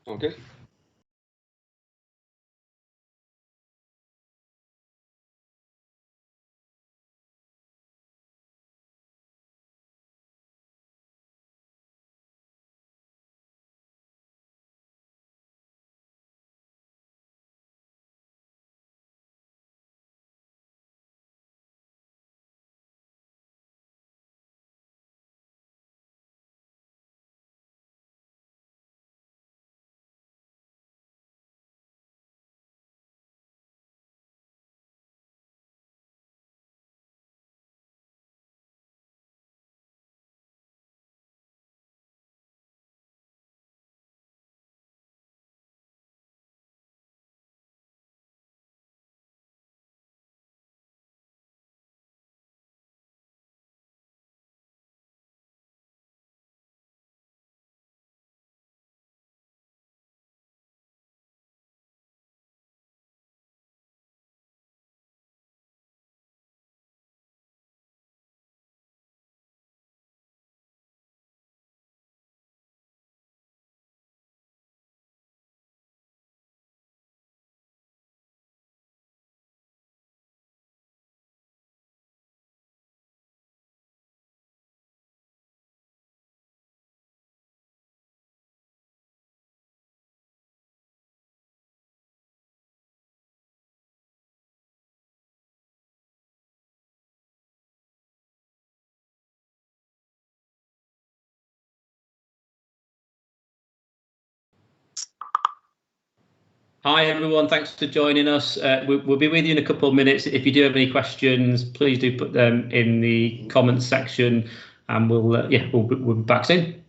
All good. Hi everyone, thanks for joining us. We'll be with you in a couple of minutes. If you do have any questions, please do put them in the comments section, and we'll be back soon.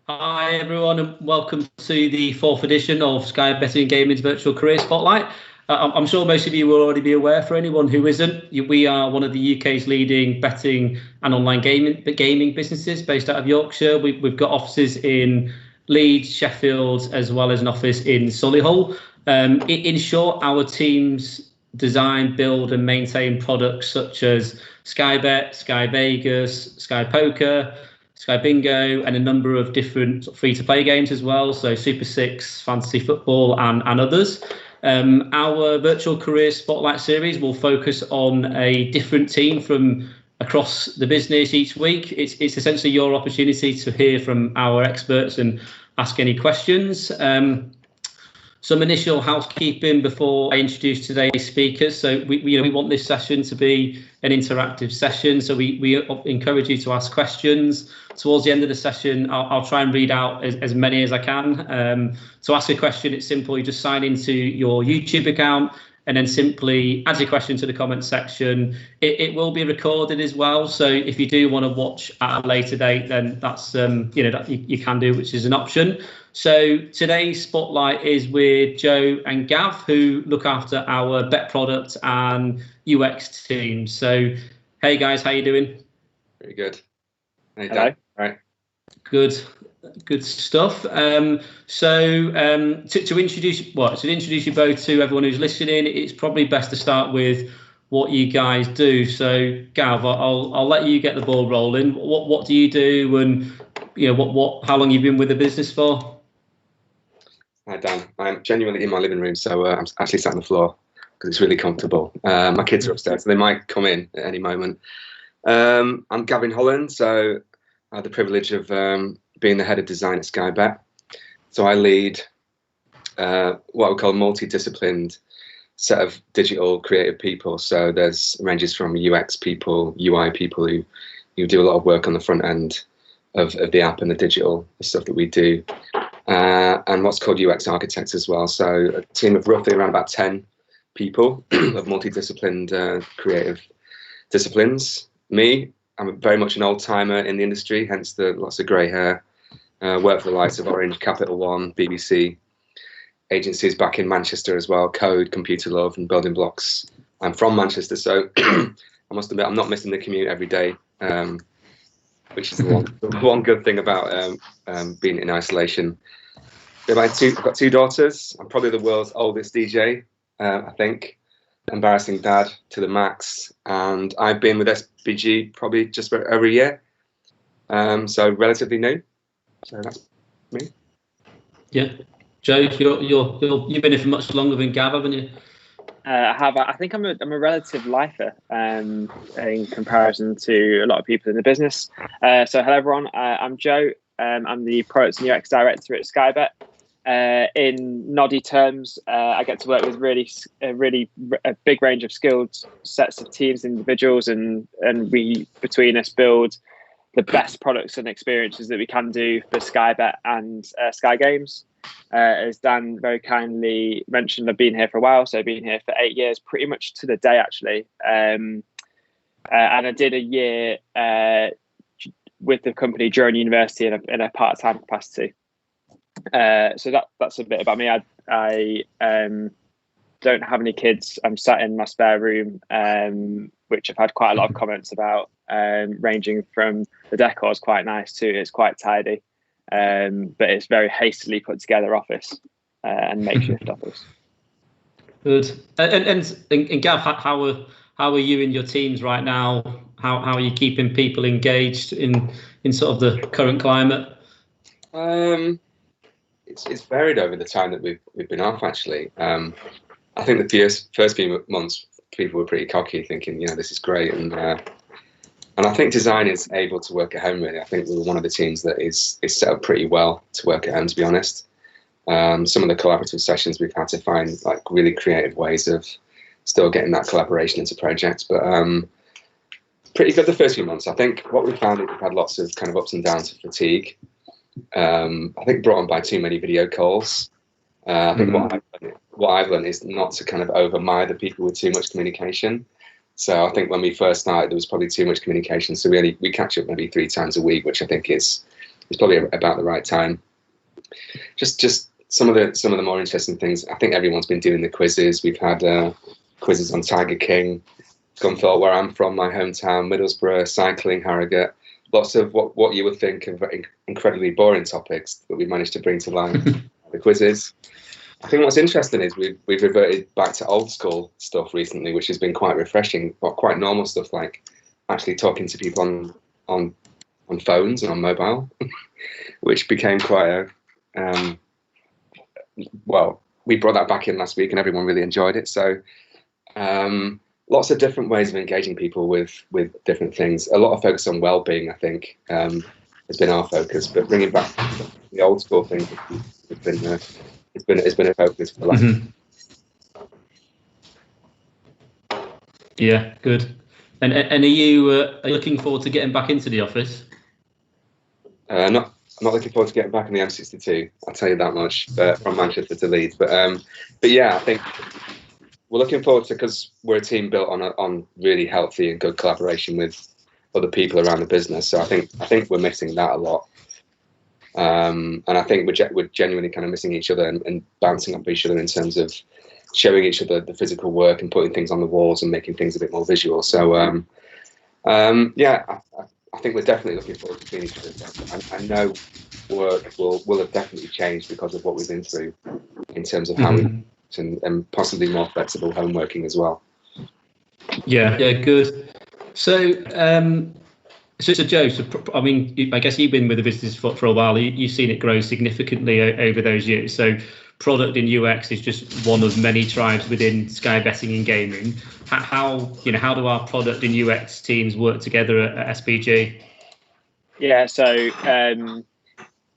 Hi everyone, and welcome to the 4th edition of Sky Betting and Gaming's Virtual Career Spotlight. I'm sure most of you will already be aware. For anyone who isn't, we are one of the UK's leading betting and online gaming businesses based out of Yorkshire. We've got offices in Leeds, Sheffield, as well as an office in Solihull. In short, our teams design, build and maintain products such as Sky Bet, Sky Vegas, Sky Poker, Sky Bingo, and a number of different free-to-play games as well, so Super Six, Fantasy Football, and others. Our virtual career spotlight series will focus on a different team from across the business each week. It's essentially your opportunity to hear from our experts and ask any questions. Some initial housekeeping before I introduce today's speakers. So we want this session to be an interactive session. So we encourage you to ask questions. Towards the end of the session, I'll try and read out as many as I can. To ask a question, it's simple. You just sign into your YouTube account and then simply add your question to the comment section. It will be recorded as well. So if you do want to watch at a later date, then that's that you can do, which is an option. So today's spotlight is with Joe and Gav, who look after our bet product and UX teams. So, hey guys, how you doing? Very good. How you doing? All right. Good stuff. To introduce you both to everyone who's listening, it's probably best to start with what you guys do. So, Gav, I'll let you get the ball rolling. What do you do, and how long you've been with the business for? Hi Dan, I'm genuinely in my living room, so I'm actually sat on the floor because it's really comfortable. My kids are upstairs, so they might come in at any moment. I'm Gavin Holland, so I have the privilege of being the head of design at Sky Bet. So I lead what we call a multidisciplined set of digital creative people. So there's ranges from UX people, UI people who do a lot of work on the front end of the app and the stuff that we do. And what's called UX architects as well. So a team of roughly around about 10 people of multidisciplined creative disciplines. Me, I'm very much an old timer in the industry, hence the lots of grey hair. Work for the likes of Orange, Capital One, BBC, agencies back in Manchester as well, Code, Computer Love and Building Blocks. I'm from Manchester, so I must admit I'm not missing the commute every day, which is the one good thing about being in isolation. I've got two daughters. I'm probably the world's oldest DJ, I think. Embarrassing dad to the max. And I've been with SBG probably just about over a year. So relatively new. So that's me. Yeah. Joe, you've been here for much longer than Gav, haven't you? I have. I think I'm a relative lifer in comparison to a lot of people in the business. So hello everyone. I'm Joe. I'm the Products and UX Director at Sky Bet. In noddy terms, I get to work with a big range of skilled sets of teams, individuals, and we between us build the best products and experiences that we can do for Sky Bet and Sky Games. As Dan very kindly mentioned, I've been here for a while, so I've been here for 8 years, pretty much to the day actually. And I did a year with the company during university in a part-time capacity. So that's a bit about me. I don't have any kids. I'm sat in my spare room, which I've had quite a lot of comments about, ranging from the decor is quite nice to it's quite tidy, but it's very hastily put together office and makeshift office. Good. And Gav, how are you and your teams right now? How are you keeping people engaged in sort of the current climate? It's varied over the time that we've been off. Actually, I think the first few months people were pretty cocky, thinking this is great, and I think design is able to work at home. Really, I think we're one of the teams that is set up pretty well to work at home. To be honest, some of the collaborative sessions we've had to find like really creative ways of still getting that collaboration into projects, but pretty good the first few months. I think what we found is we've had lots of kind of ups and downs of fatigue. I think brought on by too many video calls. I think what I've learned is not to kind of overmire people with too much communication. So I think when we first started, there was probably too much communication. So we catch up maybe 3 times a week, which I think is probably about the right time. Just some of the more interesting things. I think everyone's been doing the quizzes. We've had quizzes on Tiger King, Scunthorpe, where I'm from, my hometown, Middlesbrough, cycling, Harrogate. lots of what you would think of incredibly boring topics that we managed to bring to life. The quizzes. I think what's interesting is we've reverted back to old school stuff recently, which has been quite refreshing, but quite normal stuff like actually talking to people on phones and on mobile, which became quite a well, we brought that back in last week and everyone really enjoyed it. So lots of different ways of engaging people with different things. A lot of focus on well-being, I think, has been our focus, but bringing back the old school things has been a focus for the last. Yeah, good. And are you looking forward to getting back into the office? I'm not looking forward to getting back on the M62. I'll tell you that much. From Manchester to Leeds, but yeah, I think we're looking forward to, because we're a team built on really healthy and good collaboration with other people around the business. So I think we're missing that a lot, and I think we're genuinely kind of missing each other and bouncing off each other in terms of showing each other the physical work and putting things on the walls and making things a bit more visual. So yeah, I think we're definitely looking forward to seeing each other. I know work will have definitely changed because of what we've been through in terms of how we and possibly more flexible home working as well. Yeah, good. So, Joe, I mean, I guess you've been with the business for a while. You've seen it grow significantly over those years. So, product in UX is just one of many tribes within Sky Betting and Gaming. How do our product and UX teams work together at SBG? Yeah, so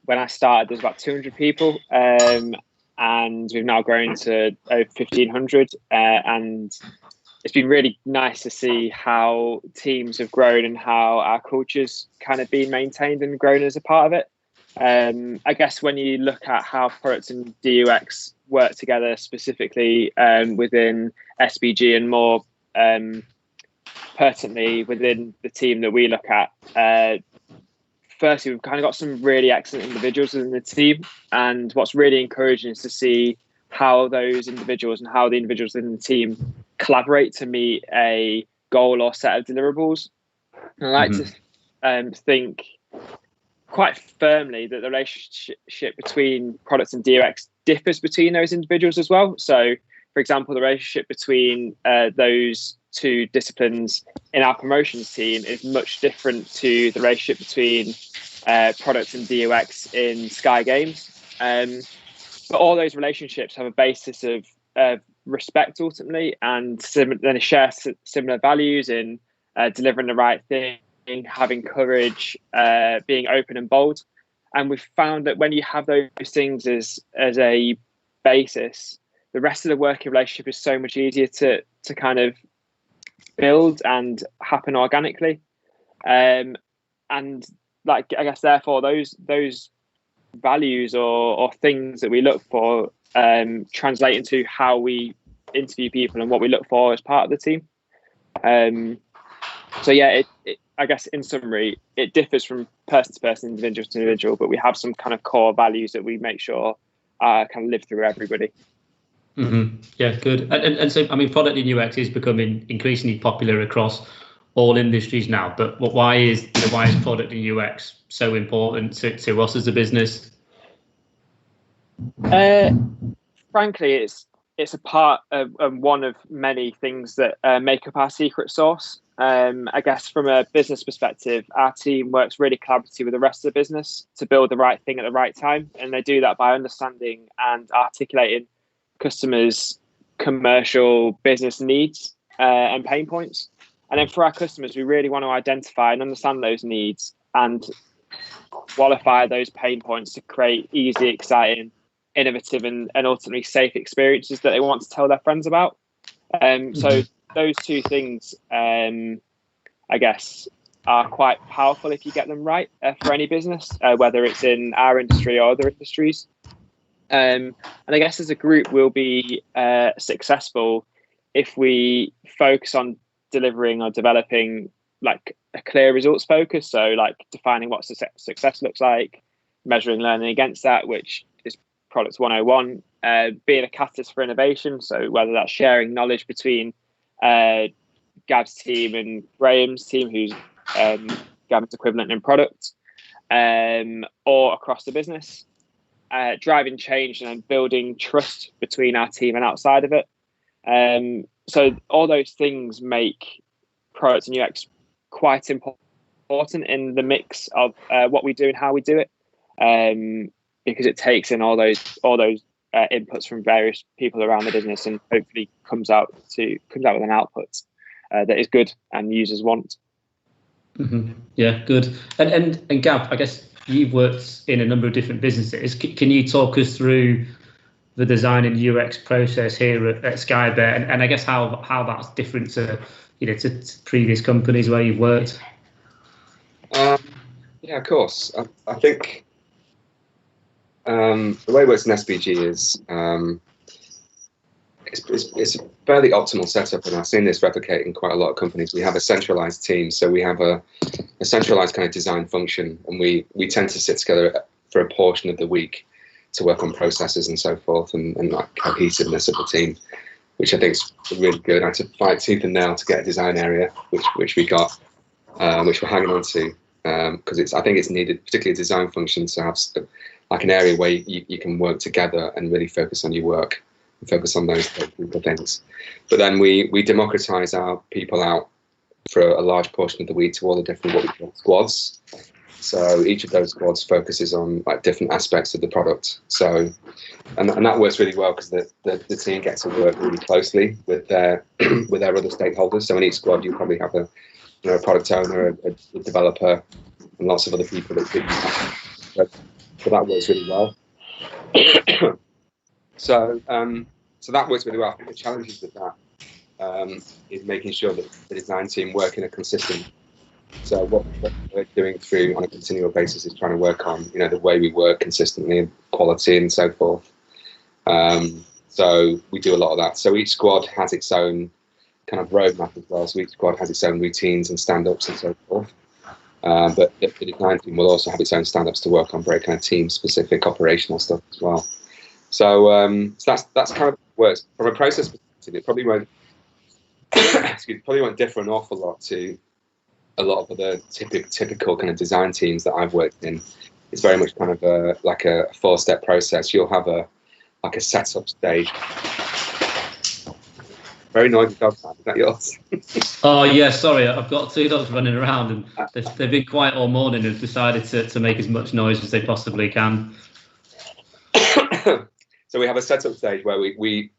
when I started, there was about 200 people, and we've now grown to over 1,500. And it's been really nice to see how teams have grown and how our culture's kind of been maintained and grown as a part of it. I guess when you look at how products and DUX work together, specifically within SBG and more pertinently within the team that we look at, firstly, we've kind of got some really excellent individuals in the team, and what's really encouraging is to see how those individuals and how the individuals in the team collaborate to meet a goal or set of deliverables. And I like to think quite firmly that the relationship between products and DUX differs between those individuals as well. So, for example, the relationship between those two disciplines in our promotions team is much different to the relationship between products and DUX in Sky Games. But all those relationships have a basis of respect ultimately, and then share similar values in delivering the right thing, having courage, being open and bold. And we've found that when you have those things as a basis, the rest of the working relationship is so much easier to kind of build and happen organically. And like, I guess therefore those values or things that we look for translate into how we interview people and what we look for as part of the team. So yeah, I guess in summary, it differs from person to person, individual to individual, but we have some kind of core values that we make sure kind of live through everybody. Yeah, good. And so, I mean, product in UX is becoming increasingly popular across all industries now. But why is product in UX so important to us as a business? Frankly, it's a part of one of many things that make up our secret sauce. I guess from a business perspective, our team works really collaboratively with the rest of the business to build the right thing at the right time, and they do that by understanding and articulating customers' commercial business needs and pain points. And then for our customers, we really want to identify and understand those needs and qualify those pain points to create easy, exciting, innovative, and ultimately safe experiences that they want to tell their friends about. So those two things, I guess, are quite powerful if you get them right for any business, whether it's in our industry or other industries. And I guess as a group, we'll be successful if we focus on delivering or developing like a clear results focus. So like defining what success looks like, measuring learning against that, which is Products 101, being a catalyst for innovation. So whether that's sharing knowledge between Gab's team and Graham's team, who's Gavin's equivalent in product, or across the business, driving change and then building trust between our team and outside of it. So all those things make product and UX quite important in the mix of what we do and how we do it, because it takes in all those inputs from various people around the business and hopefully comes out with an output that is good and users want. Mm-hmm. Yeah, good. And Gav, I guess you've worked in a number of different businesses. Can you talk us through the design and UX process here at SkyBet, and I guess how that's different to to previous companies where you've worked? Yeah, of course. I think the way it works in SBG is it's a fairly optimal setup, and I've seen this replicate in quite a lot of companies. We have a centralized team, so we have a centralized kind of design function, and we tend to sit together for a portion of the week to work on processes and so forth, and like cohesiveness of the team, which I think is really good. I had to fight tooth and nail to get a design area, which we got, which we're hanging on to, because I think it's needed, particularly a design function, to have like an area where you can work together and really focus on your work and focus on those things. But then we democratize our people out for a large portion of the week to all the different what we call squads. So each of those squads focuses on like different aspects of the product. So, and that works really well because the team gets to work really closely with their other stakeholders. So in each squad, you probably have a product owner, a developer, and lots of other people that could. So that works really well. So that works really well. I think the challenges with that is making sure that the design team work in a consistent. So what we're doing through on a continual basis is trying to work on the way we work consistently, and quality and so forth. So we do a lot of that. So each squad has its own kind of roadmap as well. So each squad has its own routines and stand-ups and so forth. But the design team will also have its own stand-ups to work on very kind of team-specific operational stuff as well. So that's kind of works from a process perspective. It probably won't differ an awful lot to a lot of other typical kind of design teams that I've worked in. It's very much kind of a 4-step process. You'll have a setup stage. Very noisy dog. Is that yours? Oh yeah, sorry, I've got 2 dogs running around, and they've been quiet all morning and decided to make as much noise as they possibly can. So we have a setup stage where we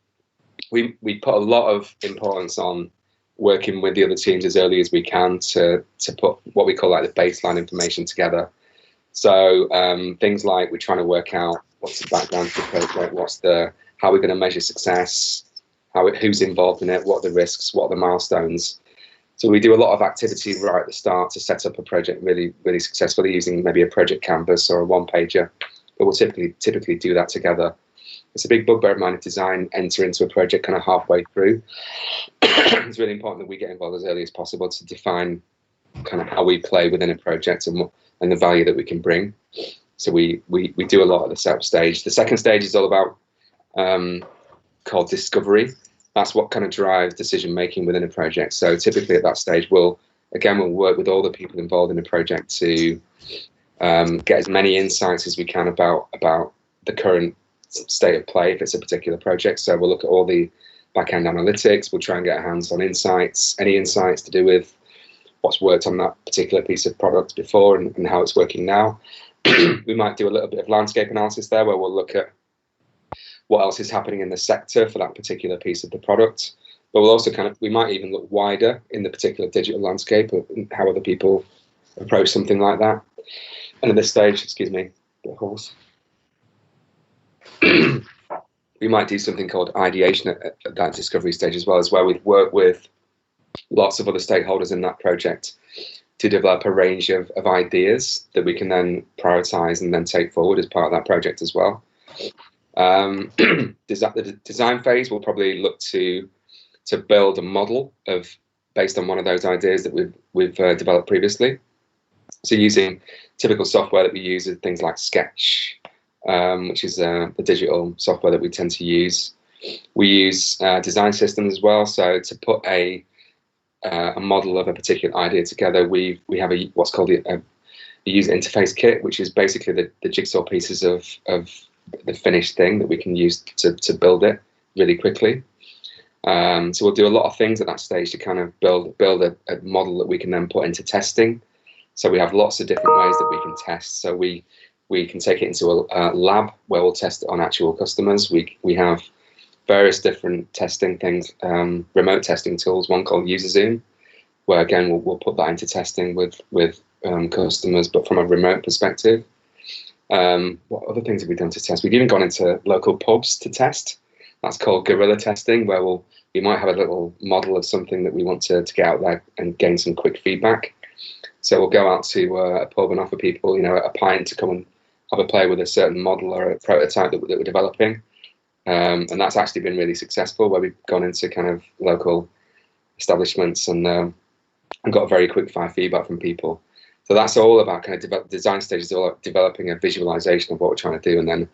put a lot of importance on working with the other teams as early as we can to put what we call like the baseline information together. So things like we're trying to work out what's the background to the project, how we're going to measure success, who's involved in it, what are the risks, what are the milestones. So we do a lot of activity right at the start to set up a project really, really successfully using maybe a project canvas or a one-pager. But we'll typically do that together. It's a big bugbear of mine if design enter into a project kind of halfway through. It's really important that we get involved as early as possible to define kind of how we play within a project and the value that we can bring. So we do a lot at the setup stage. The second stage is all about called discovery. That's what kind of drives decision making within a project. So typically at that stage, we'll work with all the people involved in the project to get as many insights as we can about the current state of play if it's a particular project. So we'll look at all the back-end analytics. We'll try and get our hands on insights, any insights to do with what's worked on that particular piece of product before and how it's working now. We might do a little bit of landscape analysis there where we'll look at what else is happening in the sector for that particular piece of the product. But we'll also we might even look wider in the particular digital landscape of how other people approach something like that. And at this stage, excuse me, get a horse. We might do something called ideation at that discovery stage as well, as where we'd work with lots of other stakeholders in that project to develop a range of ideas that we can then prioritize and then take forward as part of that project as well. The design phase will probably look to build a model based on one of those ideas that we've developed previously. So using typical software that we use is things like Sketch, which is the digital software that we tend to use. We use design systems as well. So to put a a model of a particular idea together, we have what's called a user interface kit, which is basically the jigsaw pieces of the finished thing that we can use to build it really quickly. So we'll do a lot of things at that stage to kind of build a model that we can then put into testing. So we have lots of different ways that we can test. So we can take it into a lab where we'll test it on actual customers. We have various different testing things, remote testing tools, one called UserZoom, where again we'll put that into testing with customers, but from a remote perspective. What other things have we done to test? We've even gone into local pubs to test. That's called guerrilla testing, where we might have a little model of something that we want to get out there and gain some quick feedback. So we'll go out to a pub and offer people, a pint to come and have a play with a certain model or a prototype that we're developing. And that's actually been really successful, where we've gone into kind of local establishments and got very quick fire feedback from people. So that's all about kind of design stages, all about developing a visualization of what we're trying to do, and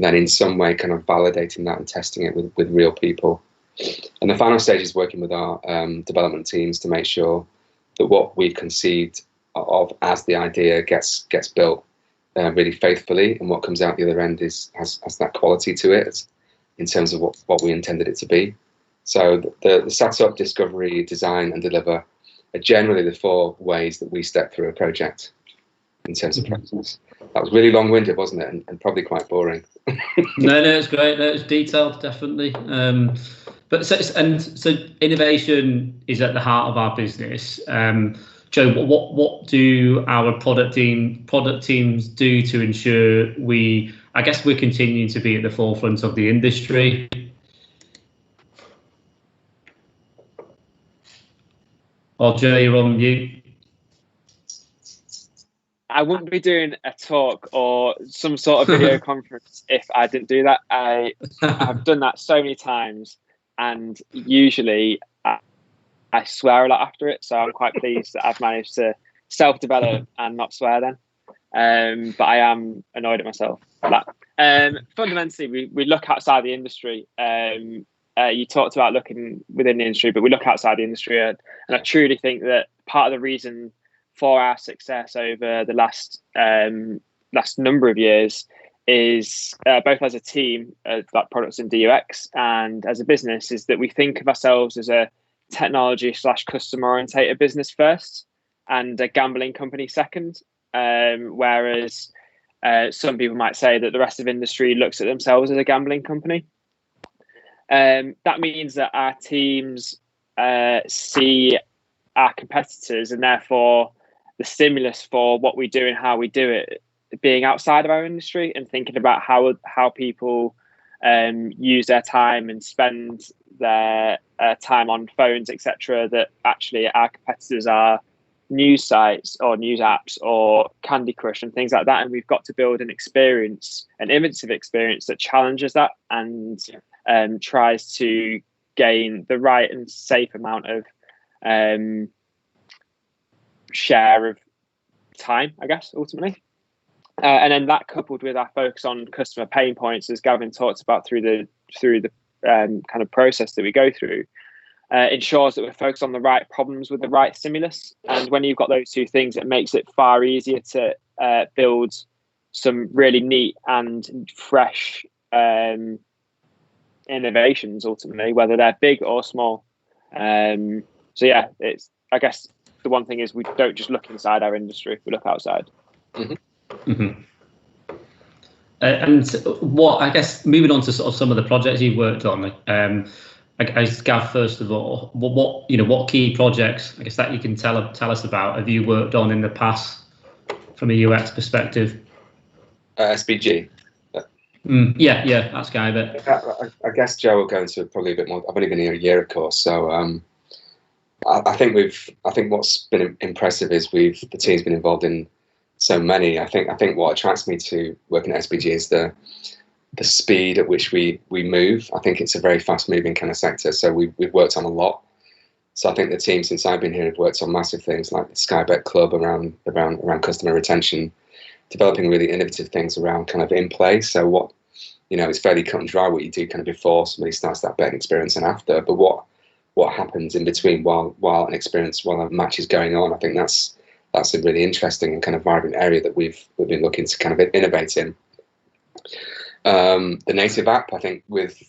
then in some way kind of validating that and testing it with real people. And the final stage is working with our development teams to make sure that what we've conceived of as the idea gets built really faithfully, and what comes out the other end has that quality to it in terms of what we intended it to be. So the setup, discovery, design, and deliver are generally the 4 ways that we step through a project in terms of process. That was really long-winded, wasn't it? And probably quite boring. No, it's great. No, it's detailed, definitely. But so innovation is at the heart of our business. Joe, what do our product teams do to ensure we're continuing to be at the forefront of the industry? Or Joe, you're on mute. I wouldn't be doing a talk or some sort of video conference if I didn't do that. I've done that so many times, and usually I swear a lot after it. So I'm quite pleased that I've managed to self-develop and not swear then. But I am annoyed at myself for that. Fundamentally, we look outside the industry. You talked about looking within the industry, but we look outside the industry, and I truly think that part of the reason for our success over the last number of years is both as a team, like products and DUX, and as a business, is that we think of ourselves as a technology/customer orientated business first, and a gambling company second. Whereas some people might say that the rest of industry looks at themselves as a gambling company. That means that our teams see our competitors, and therefore the stimulus for what we do and how we do it being outside of our industry, and thinking about how people use their time and spend their time on phones, etc. That actually our competitors are news sites or news apps or Candy Crush and things like that, and we've got to build an experience, an innovative experience that challenges that and tries to gain the right and safe amount of share of time, I guess, ultimately. And then that, coupled with our focus on customer pain points, as Gavin talked about through the kind of process that we go through, ensures that we're focused on the right problems with the right stimulus. And when you've got those 2 things, it makes it far easier to build some really neat and fresh innovations, ultimately, whether they're big or small. So yeah, I guess the one thing is we don't just look inside our industry, we look outside. Mm-hmm. Mm-hmm. And what, I guess, moving on to sort of some of the projects you've worked on, I guess, Gav, first of all, what key projects, I guess, that you can tell us about have you worked on in the past from a UX perspective? SBG. Yeah, that's Guy. But I guess Joe will go into probably a bit more. I've only been here a year, of course, so I think what's been impressive is the team's been involved in so many. I think what attracts me to working at SBG is the speed at which we move. I think it's a very fast moving kind of sector, so we've worked on a lot. So I think the team, since I've been here, have worked on massive things like the Sky Bet Club around customer retention, developing really innovative things around kind of in play. So it's fairly cut and dry what you do kind of before somebody starts that betting experience and after, but what what happens in between while a match is going on. I think that's a really interesting and kind of vibrant area that we've been looking to kind of innovate in. The native app, I think, with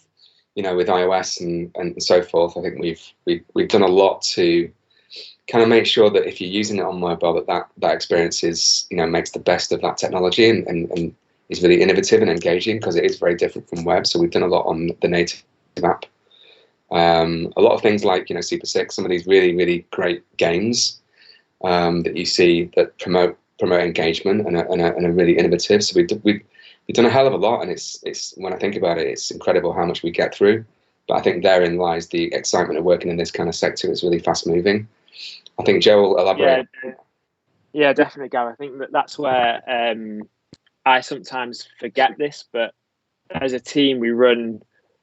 iOS and so forth, I think we've done a lot to kind of make sure that if you're using it on mobile, that experience is, makes the best of that technology and is really innovative and engaging, because it is very different from web. So we've done a lot on the native app. A lot of things like, Super 6, some of these really, really great games that you see that promote engagement and are really innovative. So we've done a hell of a lot, and it's when I think about it, it's incredible how much we get through. But I think therein lies the excitement of working in this kind of sector. It's really fast moving. I think Joe will elaborate. Yeah, definitely, Gary. I think that's where I sometimes forget this, but as a team, we run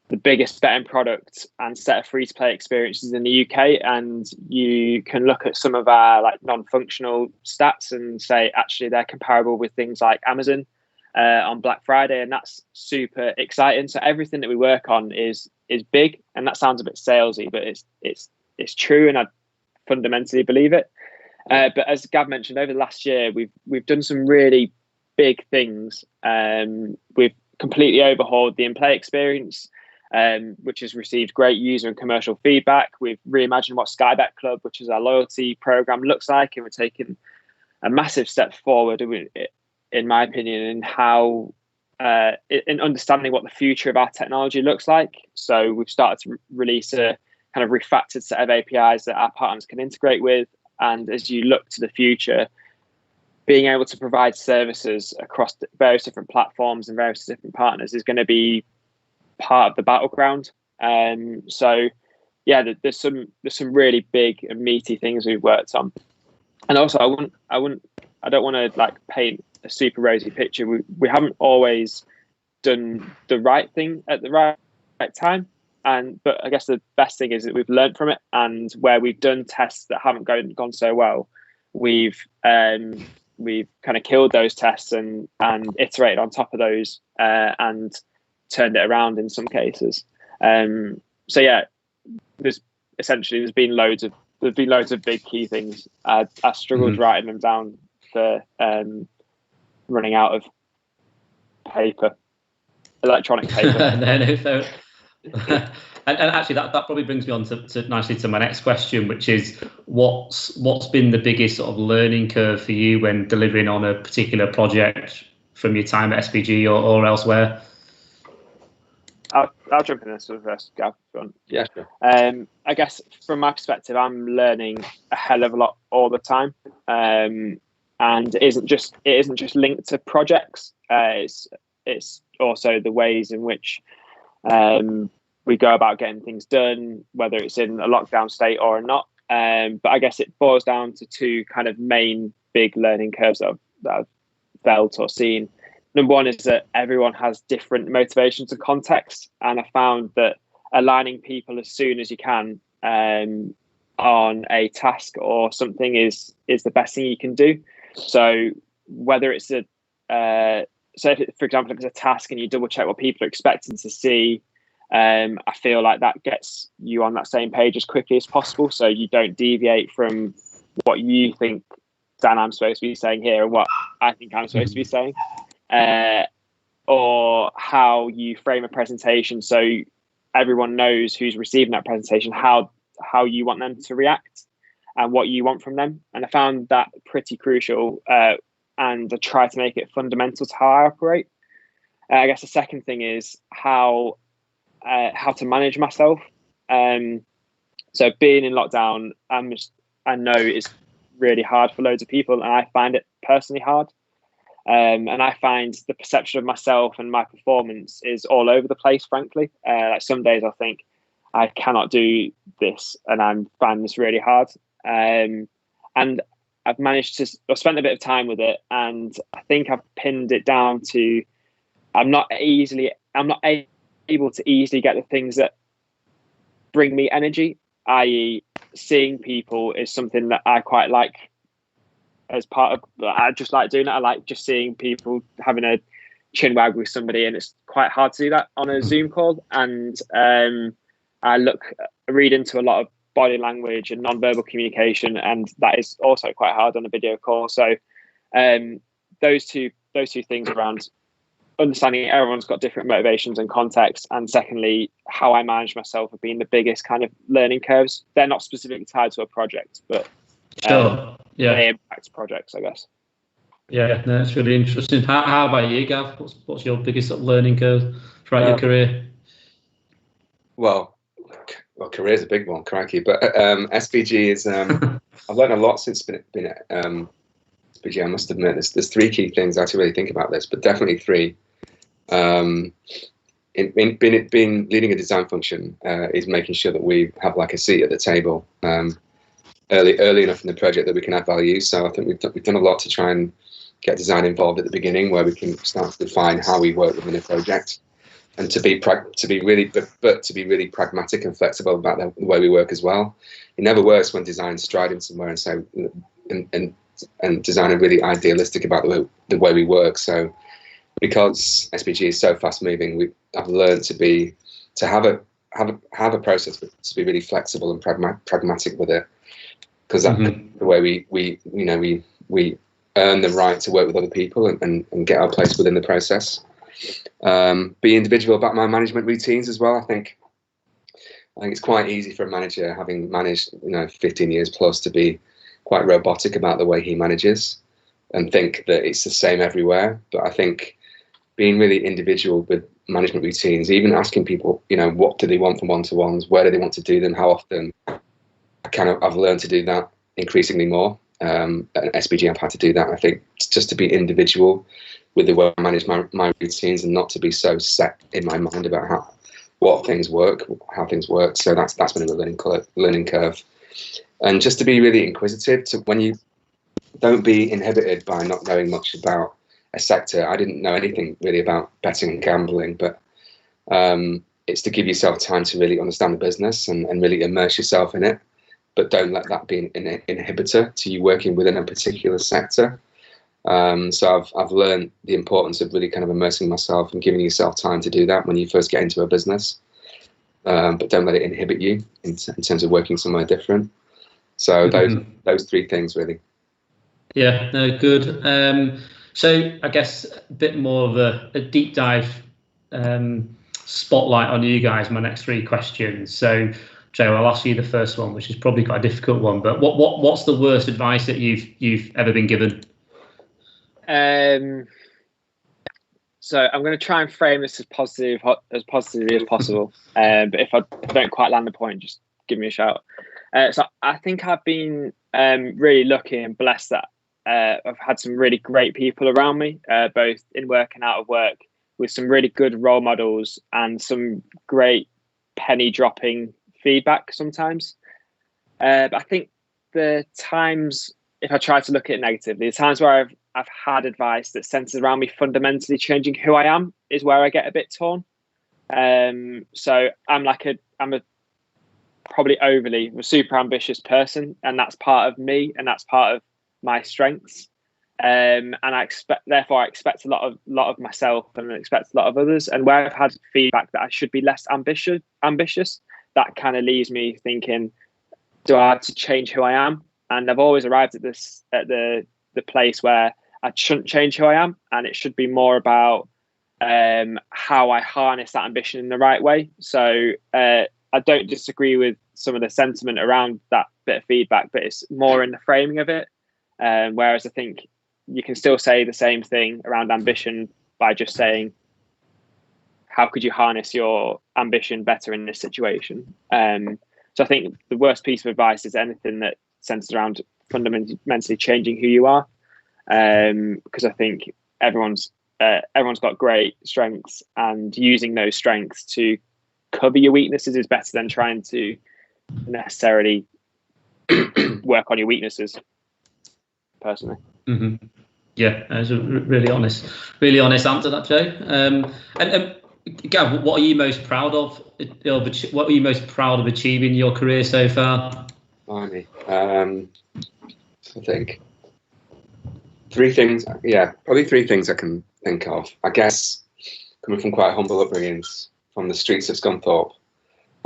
the biggest betting product and set of free-to-play experiences in the UK, and you can look at some of our non-functional stats and say actually they're comparable with things like Amazon on Black Friday, and that's super exciting. So everything that we work on is big, and that sounds a bit salesy, but it's true, and I fundamentally believe it. But as Gav mentioned, over the last year, we've done some really big things. We've completely overhauled the in-play experience, which has received great user and commercial feedback. We've reimagined what Sky Bet Club, which is our loyalty program, looks like, and we're taking a massive step forward, in my opinion, in how in understanding what the future of our technology looks like. So we've started to release a kind of refactored set of APIs that our partners can integrate with. And as you look to the future, being able to provide services across various different platforms and various different partners is going to be part of the battleground. So yeah, there's some really big and meaty things we've worked on. And also, I don't want to paint a super rosy picture. We haven't always done the right thing at the right time. But I guess the best thing is that we've learned from it, and where we've done tests that haven't gone so well, we've kind of killed those tests and iterated on top of those and turned it around in some cases. So yeah, there's been loads of big key things. I struggled writing them down for running out of electronic paper. No. And actually, that probably brings me on nicely to my next question, which is what's been the biggest sort of learning curve for you when delivering on a particular project from your time at SPG or elsewhere? I'll jump in this first, Gav. Yeah, sure. I guess from my perspective, I'm learning a hell of a lot all the time, and it isn't just linked to projects. It's also the ways in which we go about getting things done, whether it's in a lockdown state or not. But I guess it boils down to two kind of main big learning curves that I've felt or seen. Number one is that everyone has different motivations and context, and I found that aligning people as soon as you can on a task or something is the best thing you can do. So whether it's for example, if it's a task and you double check what people are expecting to see, I feel like that gets you on that same page as quickly as possible, so you don't deviate from what you think, Dan, I'm supposed to be saying here, and what I think I'm supposed to be saying, or how you frame a presentation so everyone knows who's receiving that presentation, how you want them to react and what you want from them. And I found that pretty crucial, and I try to make it fundamental to how I operate. I guess the second thing is how to manage myself. So being in lockdown, I know it's really hard for loads of people, and I find it personally hard. And I find the perception of myself and my performance is all over the place, frankly. Like some days I think I cannot do this, and I'm finding this really hard. And I've spent a bit of time with it, and I think I've pinned it down to I'm not able to easily get the things that bring me energy, i.e. seeing people is something that I quite like. As part of, I just like doing it. I like just seeing people having a chin wag with somebody, and it's quite hard to do that on a Zoom call. And I read into a lot of body language and non-verbal communication, and that is also quite hard on a video call. So those two things around understanding everyone's got different motivations and contexts, and secondly, how I manage myself have been the biggest kind of learning curves. They're not specifically tied to a project, but they impact projects, I guess. Yeah, no, it's really interesting. How about you, Gav? What's your biggest sort of learning curve throughout your career? Well, career is a big one, crikey. But SPG is, I've learned a lot since been at SPG, I must admit. There's three key things I have to really think about this, but definitely three. In leading a design function is making sure that we have like a seat at the table early enough in the project that we can add value. So I think we've done a lot to try and get design involved at the beginning, where we can start to define how we work within a project, and to be really pragmatic and flexible about the way we work as well. It never works when design's striding somewhere and so and design are really idealistic about the way we work. So because SPG is so fast moving, I've learned to have a process, but to be really flexible and pragmatic with it, because that's the way we earn the right to work with other people and get our place within the process. Be individual about my management routines as well. I think it's quite easy for a manager, having managed 15 years plus, to be quite robotic about the way he manages and think that it's the same everywhere. But I think being really individual with management routines, even asking people, what do they want from one-to-ones, where do they want to do them, how often, I've learned to do that increasingly more. At SPG, I've had to do that. I think just to be individual with the way I manage my routines, and not to be so set in my mind about how things work. So that's been a learning curve. And just to be really inquisitive, when you don't be inhibited by not knowing much about a sector. I didn't know anything really about betting and gambling, but it's to give yourself time to really understand the business and really immerse yourself in it. But don't let that be an inhibitor to you working within a particular sector. So I've learned the importance of really kind of immersing myself and giving yourself time to do that when you first get into a business. But don't let it inhibit you in terms of working somewhere different. So those three things really. Yeah, no, good. So I guess a bit more of a deep dive spotlight on you guys. My next three questions. So Joe, I'll ask you the first one, which is probably quite a difficult one. But what's the worst advice that you've ever been given? So I'm going to try and frame this as positively as possible. But if I don't quite land the point, just give me a shout. So I think I've been really lucky and blessed that I've had some really great people around me, both in work and out of work, with some really good role models and some great penny dropping feedback sometimes. But I think the times, if I try to look at it negatively, the times where I've had advice that centers around me fundamentally changing who I am is where I get a bit torn. So I'm a probably overly a super ambitious person, and that's part of me and that's part of my strengths. And I expect a lot of myself, and I expect a lot of others. And where I've had feedback that I should be less ambitious, that kind of leaves me thinking, do I have to change who I am? And I've always arrived at the place where I shouldn't change who I am, and it should be more about how I harness that ambition in the right way. So I don't disagree with some of the sentiment around that bit of feedback, but it's more in the framing of it. Whereas I think you can still say the same thing around ambition by just saying, how could you harness your ambition better in this situation? So I think the worst piece of advice is anything that centers around fundamentally changing who you are. Because I think everyone's got great strengths, and using those strengths to cover your weaknesses is better than trying to necessarily work on your weaknesses, personally. Yeah, that's a really honest answer, that, Joe. And Gav, what are you most proud of? What are you most proud of achieving in your career so far? Blimey. I think three things. Yeah, probably three things I can think of. I guess coming from quite humble upbringings, from the streets of Scunthorpe,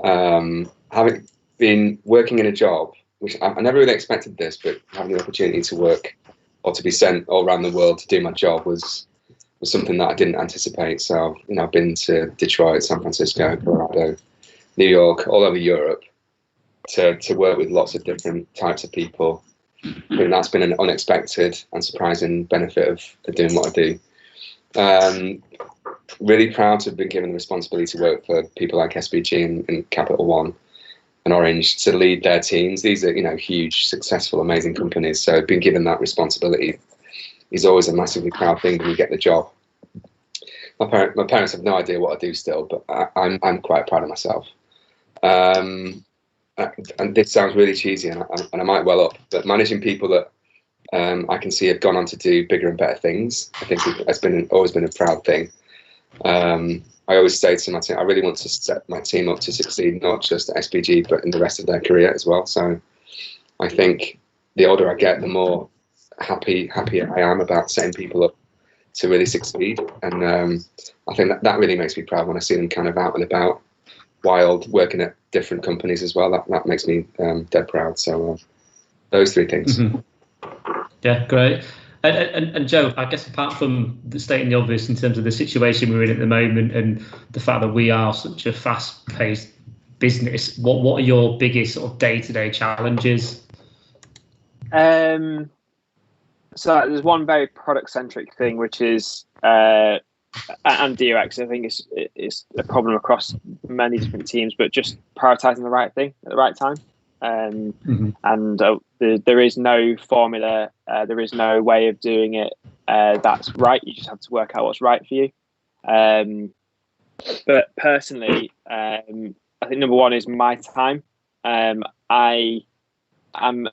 having been working in a job, which I never really expected this, but having the opportunity to work or to be sent all around the world to do my job was something that I didn't anticipate. So, I've been to Detroit, San Francisco, Colorado, New York, all over Europe to work with lots of different types of people. I think that's been an unexpected and surprising benefit of doing what I do. Really proud to have been given the responsibility to work for people like SBG and Capital One and Orange to lead their teams. These are, huge, successful, amazing companies. So being given that responsibility is always a massively proud thing when you get the job. My parents have no idea what I do still, but I'm quite proud of myself. And this sounds really cheesy, and I might well up, but managing people that I can see have gone on to do bigger and better things, I think it's always been a proud thing. I always say to my team, I really want to set my team up to succeed, not just at SBG, but in the rest of their career as well. So I think the older I get, the more happier I am about setting people up to really succeed. And I think that really makes me proud when I see them kind of out and about, wild, working at different companies as well. That makes me dead proud. So those three things. Mm-hmm. Yeah, great. And Joe, I guess apart from stating the obvious in terms of the situation we're in at the moment and the fact that we are such a fast-paced business, what are your biggest sort of day-to-day challenges? So there's one very product-centric thing, which is and DUX. I think it's a problem across many different teams, but just prioritizing the right thing at the right time. And there is no formula, there is no way of doing it that's right. You just have to work out what's right for you. But personally, I think number one is my time. I am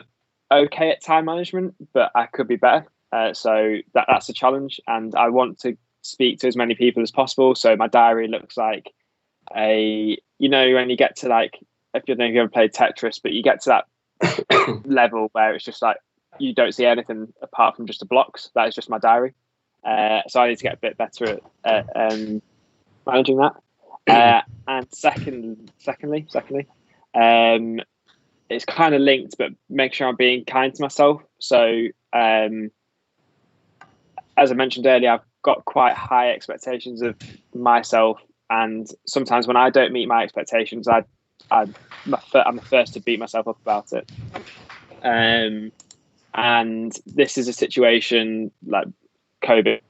okay at time management, but I could be better. So that's a challenge, and I want to speak to as many people as possible. So my diary looks like when you get to like, if you've ever played Tetris, but you get to that level where it's just like you don't see anything apart from just the blocks. That is just my diary. So I need to get a bit better at managing that. And secondly, it's kind of linked, but make sure I'm being kind to myself. So as I mentioned earlier, I've got quite high expectations of myself, and sometimes when I don't meet my expectations, I'm the first to beat myself up about it. And this is a situation like COVID,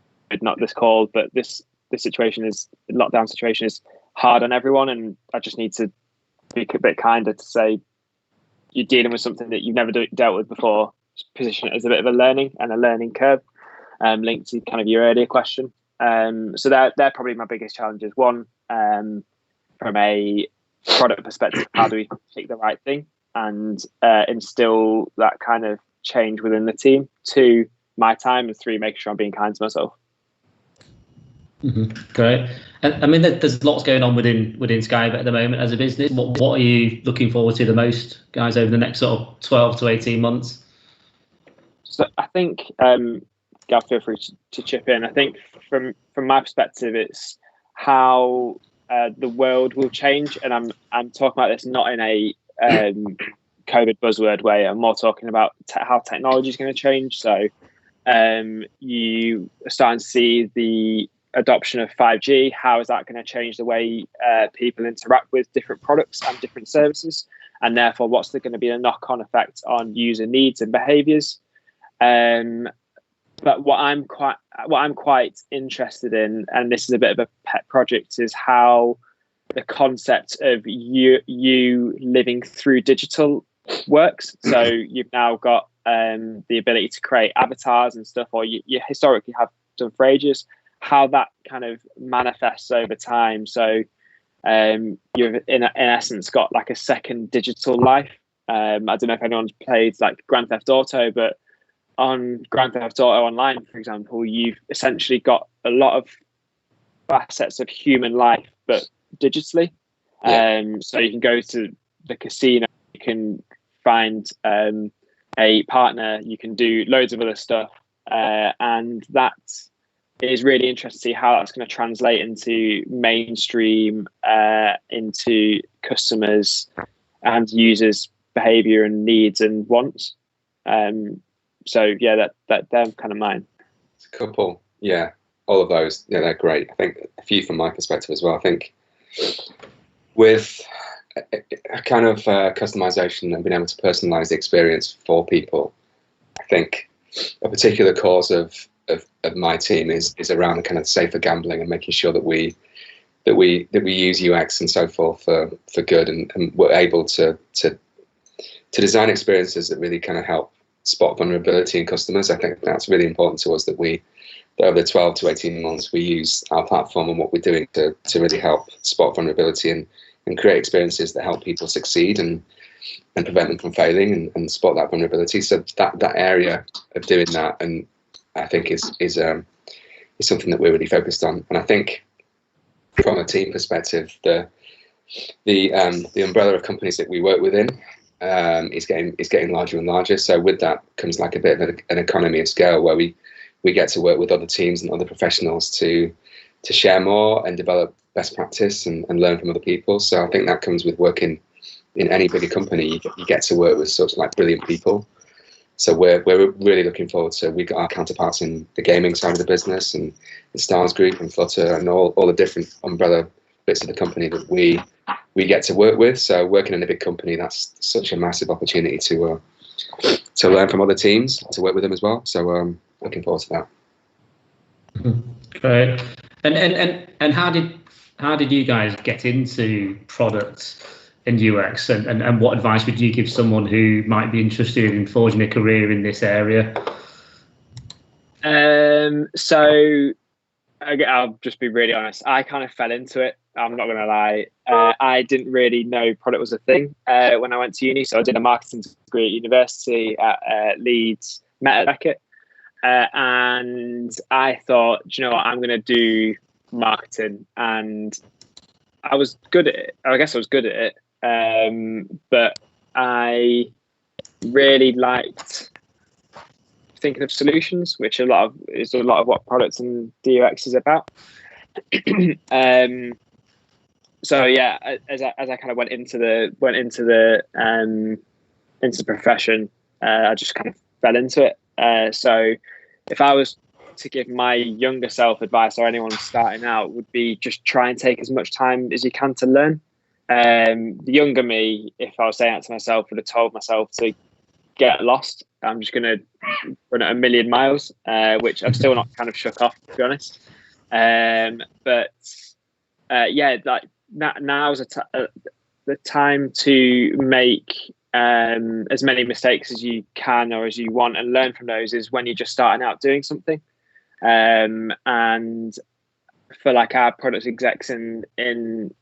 not this call, but this lockdown situation is hard on everyone, and I just need to be a bit kinder to say you're dealing with something that you've never dealt with before. Position it as a bit of a learning curve, linked to kind of your earlier question. So they're probably my biggest challenges. One, from a product perspective, how do we pick the right thing and instill that kind of change within the team? Two, my time, and three, making sure I'm being kind to myself. Mm-hmm. Great. And I mean, there's lots going on within Skybet at the moment as a business. What are you looking forward to the most, guys, over the next sort of 12 to 18 months? So I think, Gav, feel free to chip in. I think from my perspective, it's how the world will change, and I'm talking about this not in a COVID buzzword way. I'm more talking about how technology is going to change. So you are starting to see the adoption of 5G. How is that going to change the way people interact with different products and different services? And therefore, what's going to be a knock-on effect on user needs and behaviours? But what I'm quite interested in, and this is a bit of a pet project, is how the concept of you living through digital works. So you've now got the ability to create avatars and stuff, or you historically have done for ages. How that kind of manifests over time. So you've in essence got like a second digital life. I don't know if anyone's played like Grand Theft Auto, but on Grand Theft Auto Online, for example, you've essentially got a lot of facets of human life, but digitally. Yeah. So you can go to the casino, you can find a partner, you can do loads of other stuff, and that is really interesting to see how that's going to translate into mainstream, into customers, and users' behavior and needs and wants. So yeah, they're kind of mine. It's a couple, yeah, all of those, yeah, they're great. I think a few from my perspective as well. I think with a kind of customization and being able to personalize the experience for people, I think a particular cause of my team is around kind of safer gambling and making sure that we use UX and so forth for good, and we're able to design experiences that really kind of help spot vulnerability in customers. I think that's really important to us, that over the 12 to 18 months we use our platform and what we're doing to really help spot vulnerability and create experiences that help people succeed and prevent them from failing and spot that vulnerability. So that area of doing that, and I think is something that we're really focused on. And I think from a team perspective, the umbrella of companies that we work within is getting larger and larger. So with that comes like a bit of an economy of scale, where we get to work with other teams and other professionals to share more and develop best practice and learn from other people. So I think that comes with working in any bigger company. You get to work with such like brilliant people. So we're really looking forward to, we've got our counterparts in the gaming side of the business and the Stars Group and Flutter and all the different umbrella bits of the company that we get to work with. So working in a big company, that's such a massive opportunity to learn from other teams, to work with them as well. So looking forward to that. Great. And how did you guys get into products and UX, and what advice would you give someone who might be interested in forging a career in this area? So I'll just be really honest. I kind of fell into it. I'm not going to lie. I didn't really know product was a thing when I went to uni. So I did a marketing degree at university at Leeds, met at Beckett. And I thought, do you know what, I'm going to do marketing. And I was good at it. I guess I was good at it. But I really liked thinking of solutions, which is a lot of what products and UX is about. So yeah, as I kind of went into the profession, I just kind of fell into it. So if I was to give my younger self advice, or anyone starting out, would be just try and take as much time as you can to learn. The younger me, if I was saying that to myself, would have told myself to get lost. I'm just going to run at 1,000,000 miles, which I'm still not kind of shook off, to be honest. But yeah, like now's the time to make as many mistakes as you can or as you want and learn from those, is when you're just starting out doing something. And for like our product execs in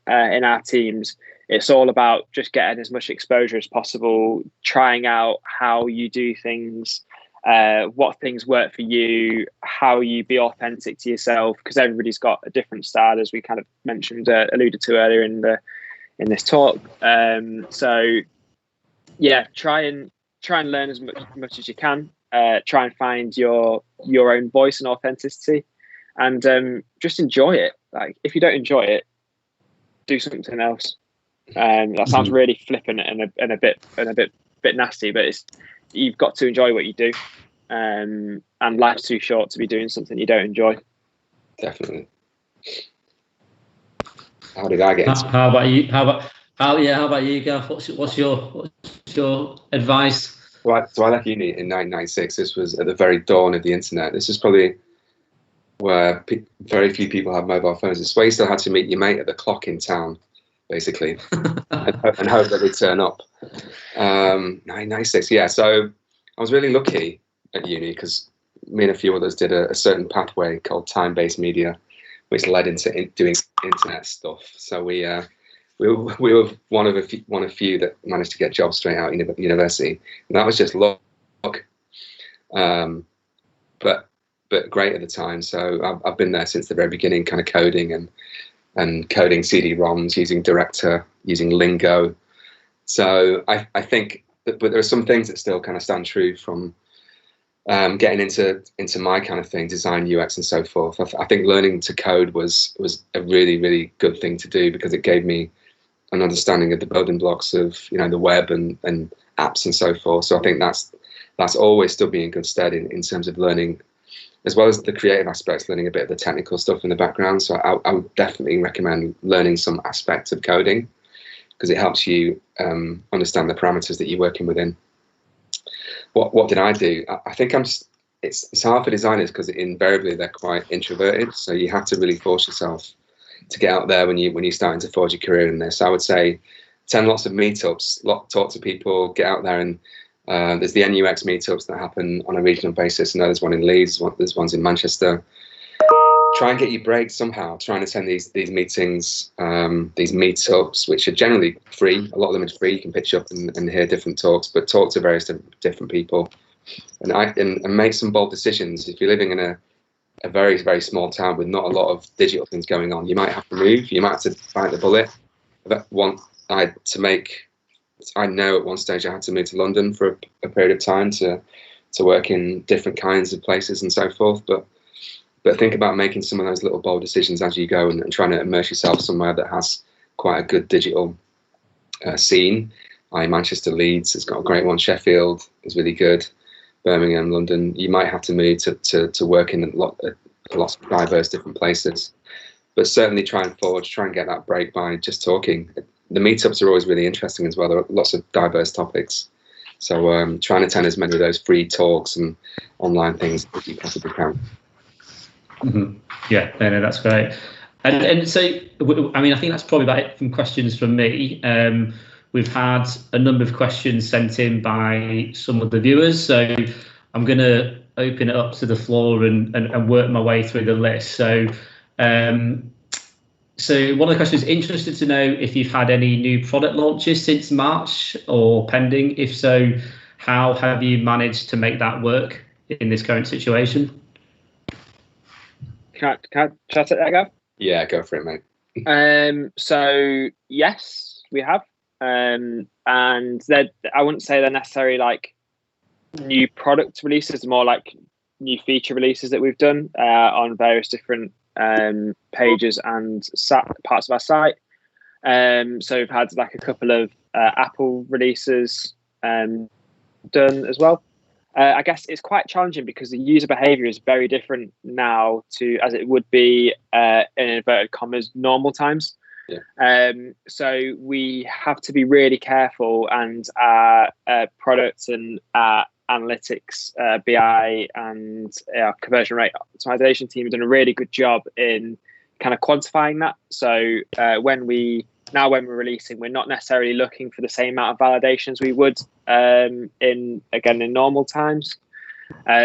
our teams, it's all about just getting as much exposure as possible, trying out how you do things, what things work for you, how you be authentic to yourself, because everybody's got a different style, as we kind of mentioned, alluded to earlier in this talk. So yeah, try and learn as much as you can. Try and find your own voice and authenticity, and just enjoy it. Like, if you don't enjoy it, do something else. That sounds really flippant and a bit nasty, but you've got to enjoy what you do. And life's too short to be doing something you don't enjoy. Definitely. How did I get into it? How about you? How about you, Gav? What's your advice? So I left uni in 1996. This was at the very dawn of the internet. This is probably where very few people had mobile phones. It's where you still had to meet your mate at the clock in town, basically, and hope that they'd turn up. 1996, yeah. So I was really lucky at uni, because me and a few others did a certain pathway called time-based media, which led into doing internet stuff. So we were one of few that managed to get jobs straight out of university, and that was just luck. But great at the time. So I've been there since the very beginning, kind of coding and coding CD-ROMs, using Director, using Lingo. So I think that, but there are some things that still kind of stand true from getting into my kind of thing, design, UX, and so forth. I think learning to code was a really, really good thing to do, because it gave me an understanding of the building blocks of the web and apps and so forth. So I think that's always still being in good stead in terms of learning, as well as the creative aspects, learning a bit of the technical stuff in the background. So I would definitely recommend learning some aspects of coding, because it helps you understand the parameters that you're working within. What did I do? I think it's hard for designers because invariably they're quite introverted. So you have to really force yourself to get out there when you're starting to forge your career in this. I would say attend lots of meetups, talk to people, get out there, and there's the NUX meetups that happen on a regional basis. I know there's one in Leeds, there's ones in Manchester. Try and get your breaks somehow. Try and attend these meetings, these meetups, which are generally free. A lot of them is free. You can pitch up and hear different talks, but talk to various different people, and make some bold decisions. If you're living in a very, very small town with not a lot of digital things going on, you might have to move. You might have to bite the bullet. I know at one stage I had to move to London for a period of time to work in different kinds of places and so forth. But think about making some of those little bold decisions as you go, and trying to immerse yourself somewhere that has quite a good digital scene. Manchester, Leeds has got a great one. Sheffield is really good. Birmingham, London. You might have to move to work in lots of diverse different places. But certainly try and get that break by just talking. The meetups are always really interesting as well. There are lots of diverse topics. So try and attend as many of those free talks and online things as you possibly can. Mm-hmm. Yeah, no, that's great. And so, I mean, I think that's probably about it from questions from me. We've had a number of questions sent in by some of the viewers, so I'm going to open it up to the floor and work my way through the list. So one of the questions, interested to know if you've had any new product launches since March or pending. If so, how have you managed to make that work in this current situation? Can I take that, go? Yeah, go for it, mate. So yes, we have. And I wouldn't say they're necessarily like new product releases, more like new feature releases that we've done on various different pages and parts of our site. So we've had like a couple of Apple releases done as well. I guess it's quite challenging because the user behavior is very different now to as it would be in inverted commas normal times. Yeah. So we have to be really careful, and our products and our analytics, BI, and our conversion rate optimization team have done a really good job in kind of quantifying that. So when we're releasing, we're not necessarily looking for the same amount of validations we would in normal times.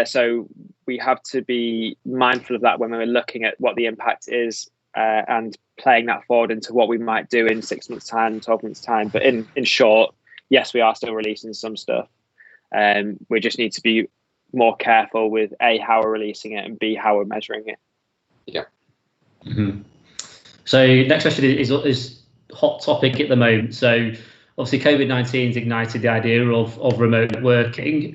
So we have to be mindful of that when we're looking at what the impact is and playing that forward into what we might do in 6 months' time, 12 months' time. But in short, yes, we are still releasing some stuff. We just need to be more careful with A, how we're releasing it, and B, how we're measuring it. Yeah. Mm-hmm. So next question is hot topic at the moment. So obviously COVID-19 has ignited the idea of remote working.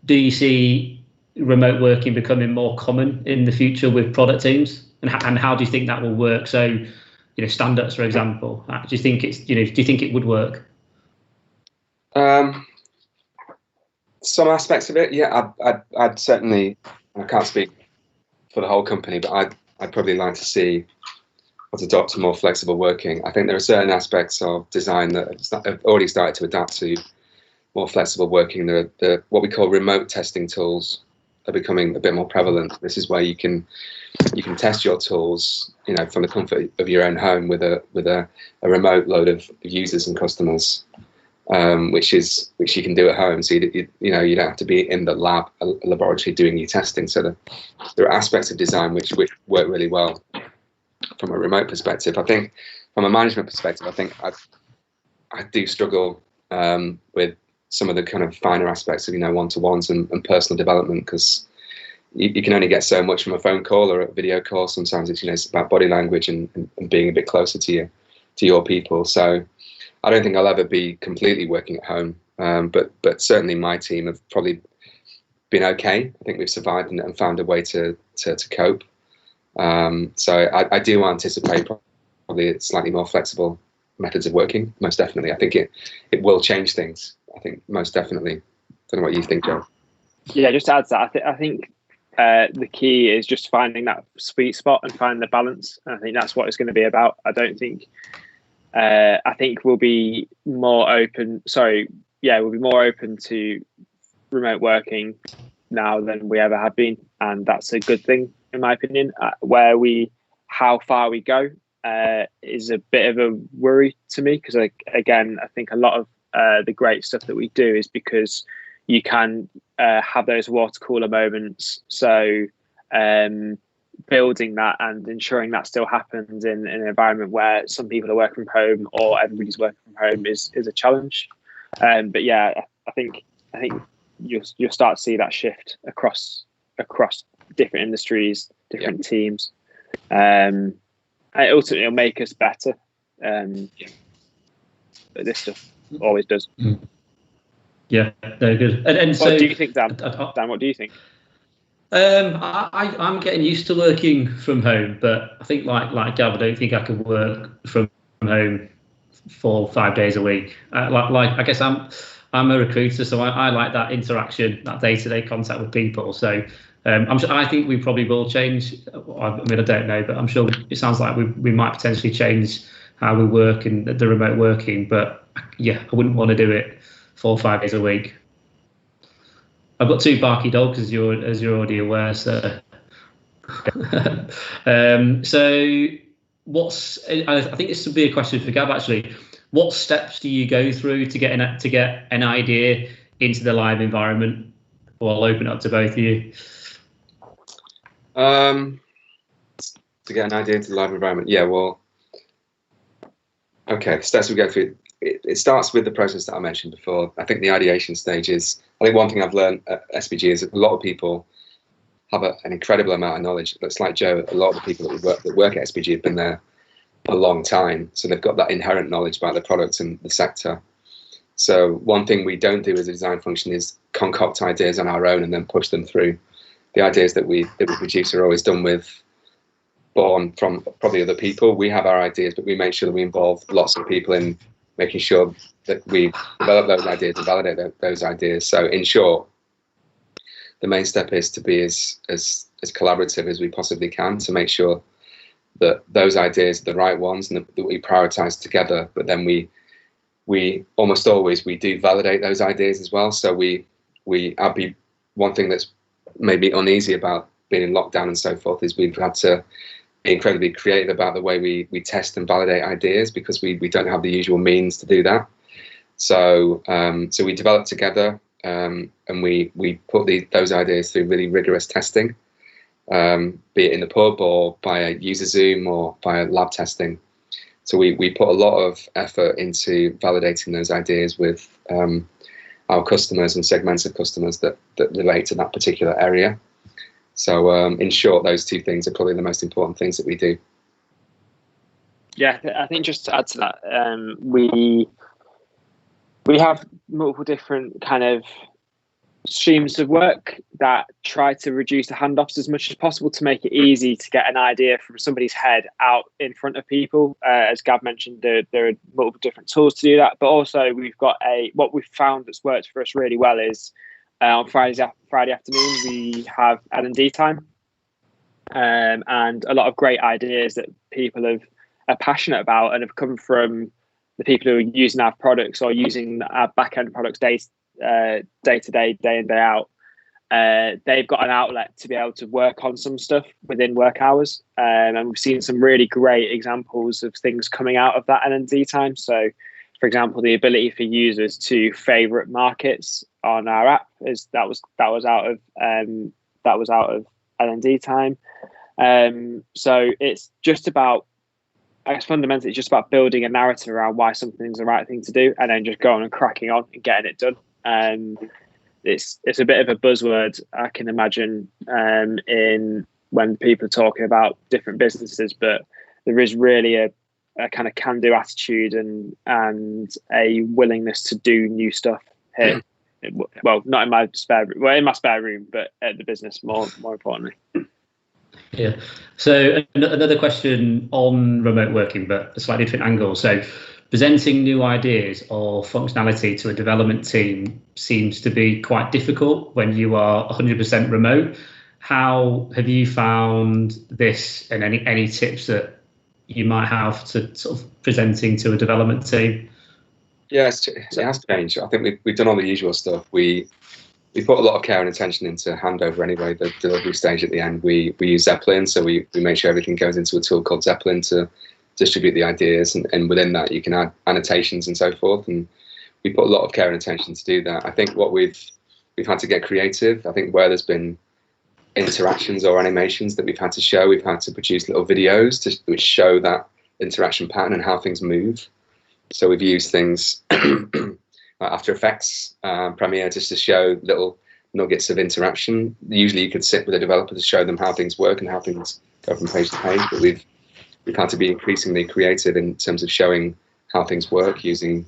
Do you see remote working becoming more common in the future with product teams? And how do you think that will work? So, stand-ups, for example, do you think do you think it would work? Some aspects of it, yeah. I'd certainly, I can't speak for the whole company, but I'd probably like to see us adopt more flexible working. I think there are certain aspects of design that have already started to adapt to more flexible working. The what we call remote testing tools are becoming a bit more prevalent. This is where you can test your tools, from the comfort of your own home with a remote load of users and customers, which you can do at home. So you don't have to be in the laboratory doing your testing. So there are aspects of design which work really well from a remote perspective. I think from a management perspective, I think I do struggle with some of the kind of finer aspects of one-to-ones and personal development, because you can only get so much from a phone call or a video call. Sometimes it's about body language and being a bit closer to your people. So I don't think I'll ever be completely working at home, but certainly my team have probably been okay. I think we've survived and found a way to cope. So I do anticipate probably a slightly more flexible methods of working. Most definitely, I think it will change things. I think most definitely. Don't know what you think, Joe. Yeah, just to add to that, I think the key is just finding that sweet spot and finding the balance. And I think that's what it's going to be about. I think we'll be more open. We'll be more open to remote working now than we ever have been, and that's a good thing in my opinion. How far we go is a bit of a worry to me, because again, I think a lot of the great stuff that we do is because you can have those water cooler moments. So building that and ensuring that still happens in an environment where some people are working from home or everybody's working from home is a challenge. But yeah, I think you'll start to see that shift across different industries, different teams. And ultimately it'll make us better. But this stuff always does. Yeah, very good. And so, what do you think, Dan? Dan, what do you think? I'm getting used to working from home, but I think like Gav, I don't think I can work from home 4 or 5 days a week. I guess I'm a recruiter, so I like that interaction, that day-to-day contact with people. So I think we probably will change. I mean, I don't know, but I'm sure it sounds like we might potentially change how we work and the remote working. But yeah, I wouldn't want to do it 4 or 5 days a week. I've got 2 barky dogs, as you're already aware. So, so I think this would be a question for Gab actually. What steps do you go through to get an idea into the live environment? Well, I'll open it up to both of you. To get an idea into the live environment, yeah. Well, okay. Steps we go through. It starts with the process that I mentioned before. I think the ideation stage is. I think one thing I've learned at SBG is that a lot of people have an incredible amount of knowledge. It's like Joe. A lot of the people that work at SBG have been there a long time, so they've got that inherent knowledge about the products and the sector. So one thing we don't do as a design function is concoct ideas on our own and then push them through. The ideas that we produce are always born from probably other people. We have our ideas, but we make sure that we involve lots of people in making sure that we develop those ideas and validate those ideas. So in short, the main step is to be as collaborative as we possibly can to make sure that those ideas are the right ones and that we prioritize together. But then we almost always we do validate those ideas as well. So I'll be one thing that's maybe uneasy about being in lockdown and so forth is we've had to be incredibly creative about the way we test and validate ideas, because we don't have the usual means to do that. So we develop together and we put those ideas through really rigorous testing, be it in the pub or via user Zoom or via lab testing. So we put a lot of effort into validating those ideas with our customers and segments of customers that relate to that particular area. So in short, those 2 things are probably the most important things that we do. Yeah, I think just to add to that, we have multiple different kind of streams of work that try to reduce the handoffs as much as possible to make it easy to get an idea from somebody's head out in front of people. As Gav mentioned, there are multiple different tools to do that, but also we've got what we've found that's worked for us really well is on Friday afternoon we have L&D time, and a lot of great ideas that people are passionate about and have come from the people who are using our products or using our back-end products day to day, day in, day out. They've got an outlet to be able to work on some stuff within work hours, and we've seen some really great examples of things coming out of that L&D time. So for example, the ability for users to favorite markets on our app that was out of L&D time. So it's just about, I guess fundamentally, it's just about building a narrative around why something's the right thing to do, and then just going and cracking on and getting it done. It's a bit of a buzzword, I can imagine, in when people are talking about different businesses, but there is really a kind of can-do attitude and a willingness to do new stuff here. Well, not in my spare room, in my spare room, but at the business more importantly. Yeah. So another question on remote working, but a slightly different angle. So presenting new ideas or functionality to a development team seems to be quite difficult when you are 100% remote. How have you found this, and any tips that you might have to sort of presenting to a development team? Yeah, it has changed. I think we've done all the usual stuff. We put a lot of care and attention into handover anyway, the delivery stage at the end. We use Zeppelin, so we make sure everything goes into a tool called Zeppelin to distribute the ideas, and within that you can add annotations and so forth. And we put a lot of care and attention to do that. I think what we've had to get creative. I think where there's been interactions or animations that we've had to produce little videos which show that interaction pattern and how things move. So we've used things like After Effects, Premiere, just to show little nuggets of interaction. Usually you could sit with a developer to show them how things work and how things go from page to page, but we've had to be increasingly creative in terms of showing how things work using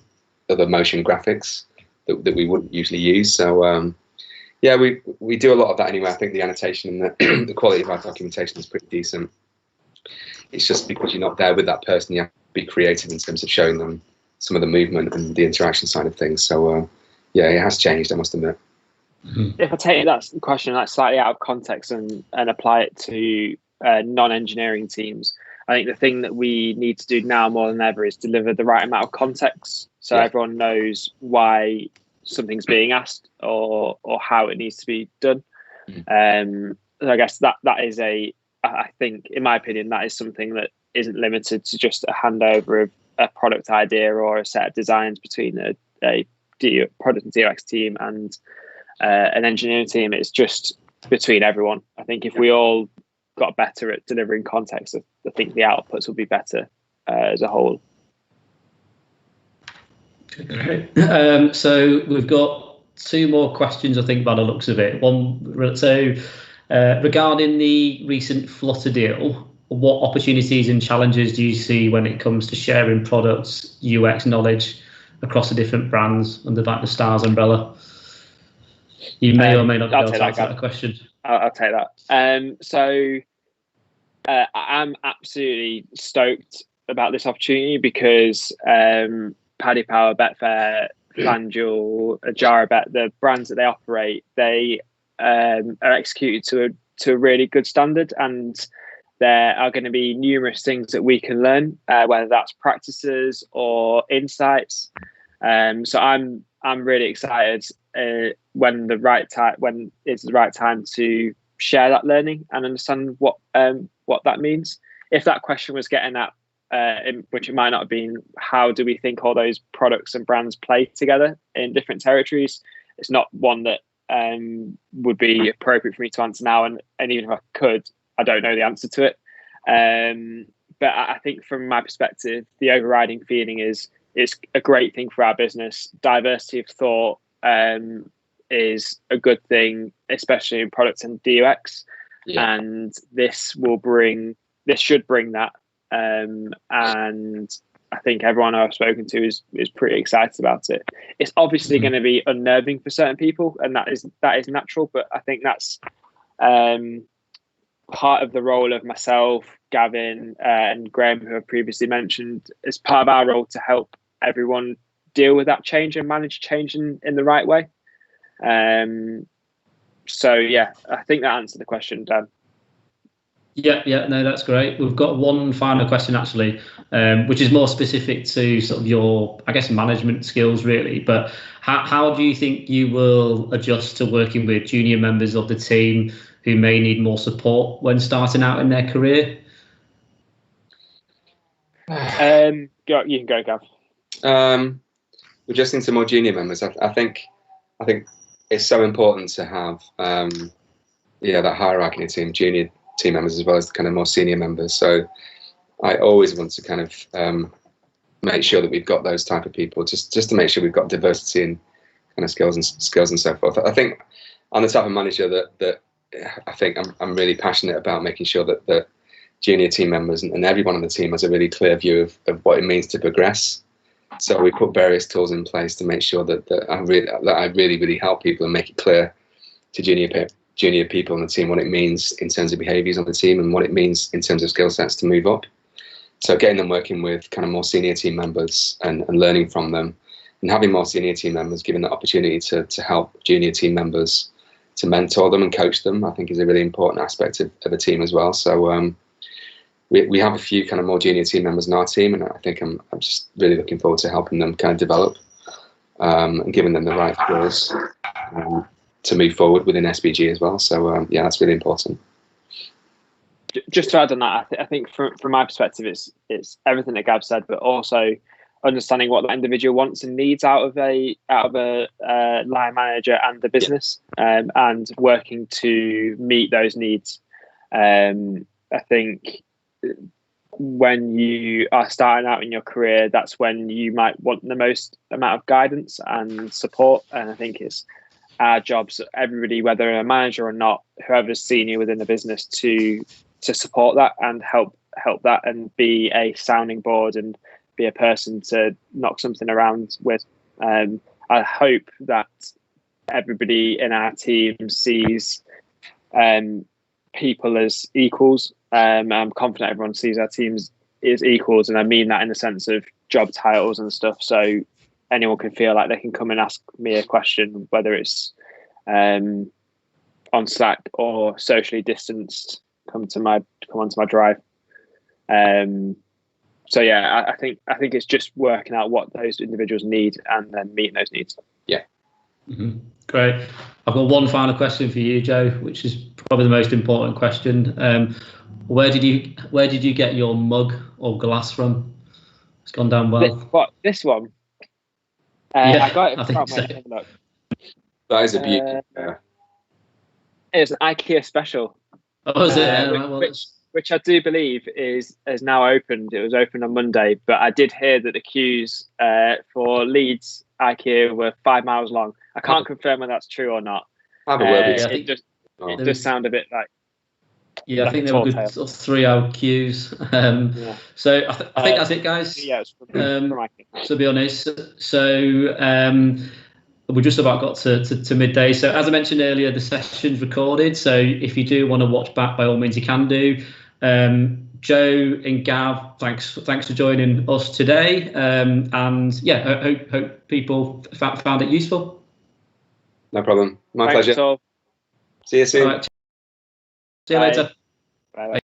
other motion graphics that we wouldn't usually use. So yeah, we do a lot of that anyway. I think the annotation and the quality of our documentation is pretty decent. It's just because you're not there with that person, you have to be creative in terms of showing them some of the movement and the interaction side of things. So yeah, it has changed, I must admit. If I take that question like slightly out of context and apply it to non-engineering teams, I think the thing that we need to do now more than ever is deliver the right amount of context, so everyone knows why something's being asked or how it needs to be done. I guess that is I think, in my opinion, that is something that isn't limited to just a handover of a product idea or a set of designs between a product and DX team and an engineering team. It's just between everyone. I think if we all got better at delivering context, I think the outputs will be better as a whole. Great. So we've got two more questions, I think, by the looks of it. One, so regarding the recent Flutter deal, what opportunities and challenges do you see when it comes to sharing products, UX knowledge across the different brands under the Stars umbrella? You may or may not be able to answer that question. I'll take that. So I'm absolutely stoked about this opportunity because Paddy Power, Betfair, FanDuel, Jarabet, the brands that they operate, they are executed to a really good standard, and there are going to be numerous things that we can learn, whether that's practices or insights. So I'm really excited when it's the right time to share that learning and understand what that means. If that question was getting at, which it might not have been, how do we think all those products and brands play together in different territories? It's not one that would be appropriate for me to answer now, and even if I could, I don't know the answer to it. But I think from my perspective, the overriding feeling is it's a great thing for our business. Diversity of thought is a good thing, especially in product and DUX. Yeah. And this should bring that. And I think everyone I've spoken to is pretty excited about it. It's obviously going to be unnerving for certain people, and that is natural. But I think that's part of the role of myself, Gavin, and Graham, who I've previously mentioned, as part of our role to help everyone deal with that change and manage change in the right way. So yeah, I think that answered the question, Dan. Yeah, no, that's great. We've got one final question actually, which is more specific to sort of your, I guess, management skills really. But how do you think you will adjust to working with junior members of the team who may need more support when starting out in their career? You can go, Gav. Adjusting to more junior members, I think it's so important to have that hierarchy in a team, junior team members as well as the kind of more senior members. So I always want to kind of make sure that we've got those type of people, just to make sure we've got diversity in kind of skills and so forth. I think I'm the type of manager that I think I'm really passionate about making sure that the junior team members and everyone on the team has a really clear view of what it means to progress. So we put various tools in place to make sure that I really help people and make it clear to junior junior people on the team what it means in terms of behaviours on the team and what it means in terms of skill sets to move up. So getting them working with kind of more senior team members and learning from them, and having more senior team members giving the opportunity to help junior team members, to mentor them and coach them, I think is a really important aspect of a team as well. So we have a few kind of more junior team members in our team, and I think I'm just really looking forward to helping them kind of develop and giving them the right skills to move forward within SBG as well. So yeah, that's really important. Just to add on that, I think from my perspective, it's everything that Gav said, but also understanding what the individual wants and needs out of a line manager and the business, and working to meet those needs. I think when you are starting out in your career, that's when you might want the most amount of guidance and support. And I think it's our jobs, everybody, whether a manager or not, whoever's senior within the business, to support that and help that and be a sounding board and be a person to knock something around with. I hope that everybody in our team sees people as equals. I'm confident everyone sees our teams as equals, and I mean that in the sense of job titles and stuff. So anyone can feel like they can come and ask me a question, whether it's on Slack or socially distanced. Come onto my drive. So yeah, I think it's just working out what those individuals need and then meeting those needs. Yeah. Mm-hmm. Great. I've got one final question for you, Joe, which is probably the most important question. Where did you get your mug or glass from? It's gone down well. This one? Yeah, I got it I from think so. That is a beauty. It's an IKEA special. Oh, is it? Which I do believe is now opened. It was opened on Monday, but I did hear that the queues for Leeds IKEA were 5 miles long. I can't confirm whether that's true or not. It does sound a bit like. Yeah, I think they were good sort of 3-hour queues. So I think that's it, guys. Yeah, it's from IKEA. To be honest, so we just about got to midday. So as I mentioned earlier, the session's recorded. So if you do want to watch back, by all means you can do. Joe and Gav, thanks for joining us today. And yeah, I hope people found it useful. No problem. My pleasure. All. See you soon. All right. See you later. Bye.